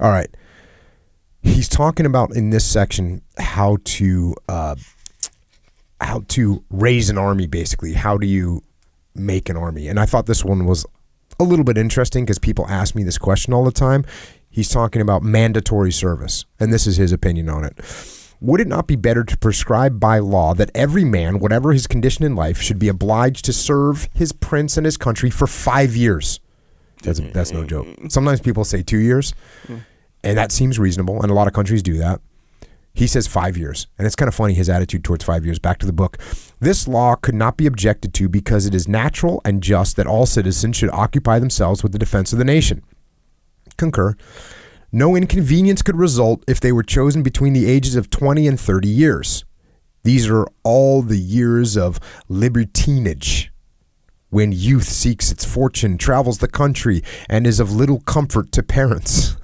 All right. He's talking about in this section how to raise an army, basically. How do you make an army? And I thought this one was a little bit interesting because people ask me this question all the time. He's talking about mandatory service, and this is his opinion on it. Would it not be better to prescribe by law that every man, whatever his condition in life, should be obliged to serve his prince and his country for 5 years? That's no joke. Sometimes people say 2 years, and that seems reasonable, and a lot of countries do that. He says 5 years, and it's kind of funny, his attitude towards 5 years. Back to the book. This law could not be objected to because it is natural and just that all citizens should occupy themselves with the defense of the nation. Concur. No inconvenience could result if they were chosen between the ages of 20 and 30 years. These are all the years of libertinage, when youth seeks its fortune, travels the country, and is of little comfort to parents.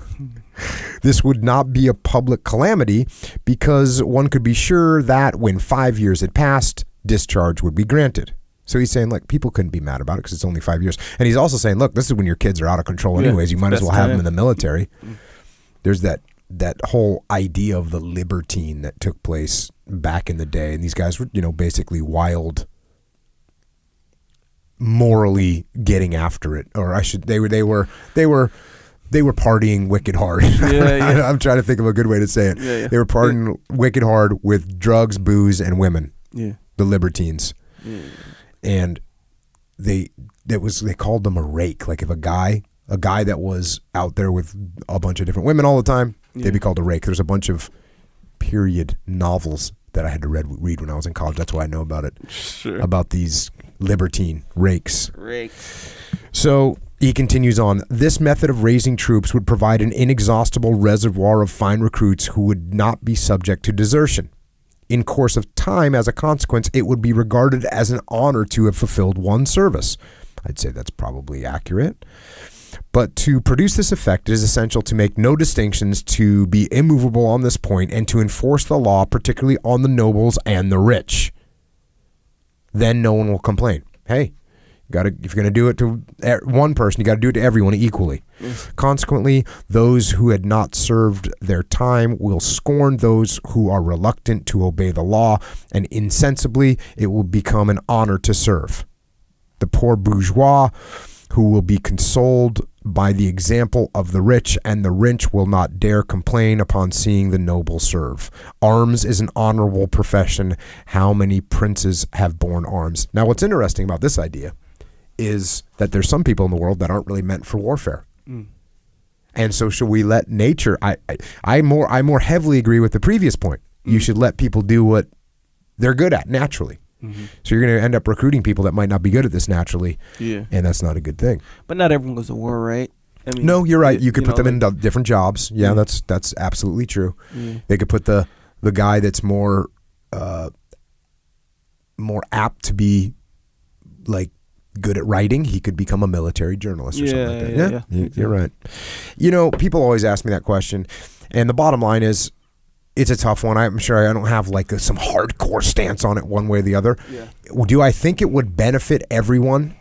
This would not be a public calamity because one could be sure that when 5 years had passed, discharge would be granted. So he's saying, like, people couldn't be mad about it because it's only 5 years. And he's also saying, look, this is when your kids are out of control anyways. You might as well have them in the military. There's that whole idea of the libertine that took place back in the day. And these guys were, basically wild, morally getting after it. Or they were partying wicked hard. Yeah. I'm trying to think of a good way to say it. Yeah. They were partying wicked hard with drugs, booze, and women. Yeah. The libertines. Yeah. And they called them a rake. Like if a guy that was out there with a bunch of different women all the time, they'd be called a rake. There's a bunch of period novels that I had to read when I was in college. That's why I know about it. Sure. About these libertine rakes. So he continues on. This method of raising troops would provide an inexhaustible reservoir of fine recruits who would not be subject to desertion. In course of time, as a consequence, it would be regarded as an honor to have fulfilled one service. I'd say that's probably accurate. But to produce this effect, it is essential to make no distinctions, to be immovable on this point, and to enforce the law, particularly on the nobles and the rich. Then no one will complain. Hey, if you're going to do it to one person, you got to do it to everyone equally. Consequently, those who had not served their time will scorn those who are reluctant to obey the law, and insensibly it will become an honor to serve. The poor bourgeois who will be consoled by the example of the rich, and the rich will not dare complain upon seeing the noble serve. Arms is an honorable profession. How many princes have borne arms? Now, what's interesting about this idea is that there's some people in the world that aren't really meant for warfare. And so should we let nature, I more heavily agree with the previous point. You should let people do what they're good at naturally. So you're going to end up recruiting people that might not be good at this naturally. And that's not a good thing. But not everyone goes to war, right? I mean, no, you're right. You could put them in different jobs. That's absolutely true. They could put the guy that's more apt to be like good at writing. He could become a military journalist or something like that. You're right. People always ask me that question, and the bottom line is, it's a tough one. I'm sure I don't have like some hardcore stance on it one way or the other. Do I think it would benefit everyone,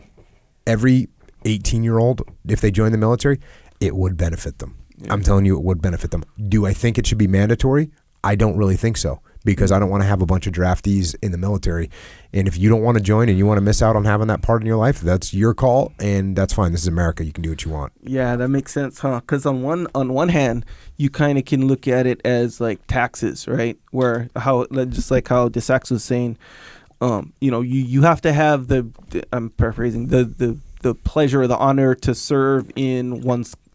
every 18-year-old, if they join the military? It would benefit them. I'm telling you, it would benefit them. Do I think it should be mandatory? I don't really think so, because I don't want to have a bunch of draftees in the military. And if you don't want to join and you want to miss out on having that part in your life, that's your call, and that's fine. This is America. You can do what you want. Yeah, that makes sense, huh? Because on one hand, you kind of can look at it as like taxes, right? Where just like how Saxe was saying, you have to have I'm paraphrasing, the pleasure or the honor to serve in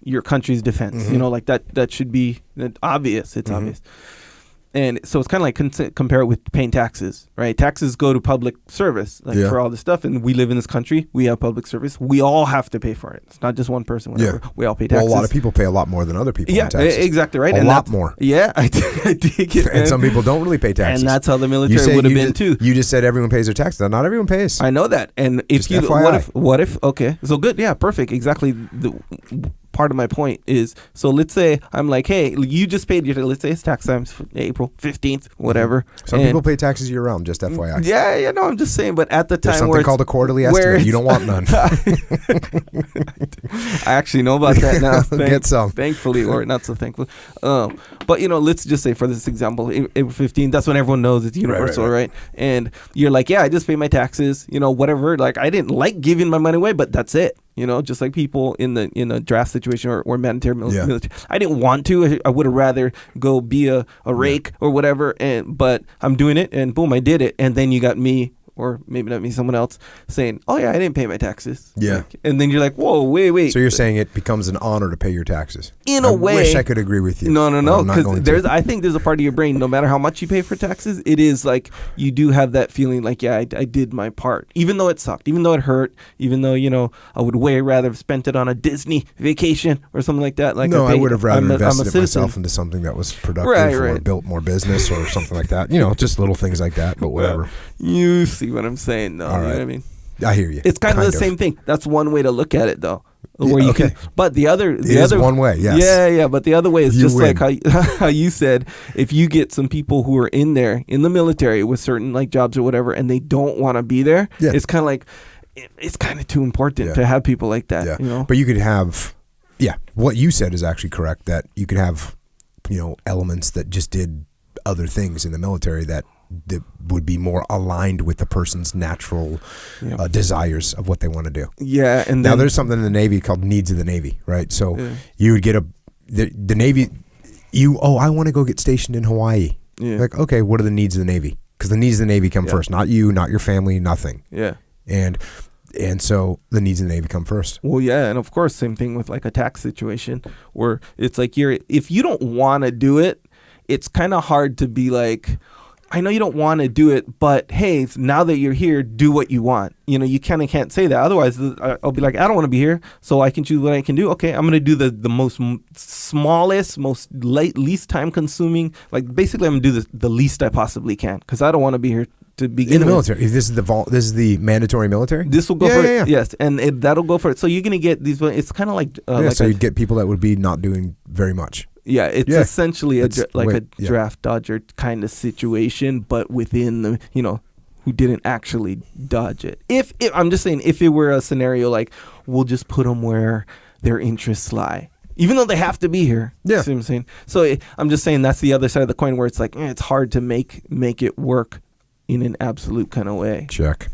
your country's defense. Like that should be obvious. It's obvious. And so it's kind of like compare it with paying taxes, right? Taxes go to public service, for all this stuff. And we live in this country. We have public service. We all have to pay for it. It's not just one person. Whatever. We all pay taxes. Well, a lot of people pay a lot more than other people. Yeah, exactly right. A lot more. Yeah, I dig it. And some people don't really pay taxes. And that's how the military would have been too. You just said everyone pays their taxes. Not everyone pays. I know that. And if just FYI. what if? Okay, so good. Yeah, perfect. Exactly. part of my point is, so let's say I'm like, hey, you just paid your, let's say it's tax time, April 15th, whatever. Some people pay taxes year round, just FYI. Yeah, no, I'm just saying, but at the time there's something called a quarterly estimate. You don't want none. I actually know about that now. Get some. Thankfully, or not so thankfully. But, let's just say for this example, April 15th, that's when everyone knows it's universal, right? And you're like, yeah, I just pay my taxes, whatever. Like, I didn't like giving my money away, but that's it. Just like people in a draft situation or mandatory military. I didn't want to. I would have rather go be a rake or whatever. But I'm doing it, and boom, I did it. And then you got me, or maybe not me, someone else saying, oh yeah, I didn't pay my taxes. Yeah. And then you're like, whoa, wait. So you're saying it becomes an honor to pay your taxes. In a way. I wish I could agree with you. No. Because I think there's a part of your brain, no matter how much you pay for taxes, it is like you do have that feeling like, yeah, I did my part. Even though it sucked, even though it hurt, even though, I would way rather have spent it on a Disney vacation or something like that. Like I would have rather invested myself into something that was productive or built more business or something like that. Just little things like that, but whatever. You see what I'm saying, though. All right. You know what I mean? I hear you. It's kind of the same thing. That's one way to look at it, though. Where you can, but the other one way, yes. Yeah. But the other way is just win. Like how you said, if you get some people who are in there in the military with certain like jobs or whatever, and they don't want to be there, it's kind of like it's kind of too important to have people like that. Yeah. But you could have, what you said is actually correct. That you could have, elements that just did other things in the military that would be more aligned with the person's natural desires of what they want to do. Yeah, and now there's something in the Navy called needs of the Navy, right? So you would get the Navy. I want to go get stationed in Hawaii. Yeah. Like, okay, what are the needs of the Navy? Because the needs of the Navy come first, not you, not your family, nothing. Yeah, and so the needs of the Navy come first. Well, yeah, and of course, same thing with like a tax situation where it's like if you don't want to do it, it's kind of hard to be like, I know you don't want to do it, but hey, now that you're here, do what you want. You kind of can't say that. Otherwise, I'll be like, I don't want to be here, so I can choose what I can do. Okay, I'm going to do the most smallest, most least time consuming. Like basically, I'm going to do the least I possibly can because I don't want to be here to begin in the military. If this is the mandatory military. This will go for it. Yes, and that'll go for it. So you're going to get these. It's kind of like so you'd get people that would be not doing very much. Yeah, it's essentially a draft dodger kind of situation, but within the, who didn't actually dodge it. If I'm just saying, if it were a scenario like, we'll just put them where their interests lie, even though they have to be here. Yeah. See what I'm saying? So I'm just saying that's the other side of the coin where it's like, it's hard to make it work in an absolute kind of way. Check.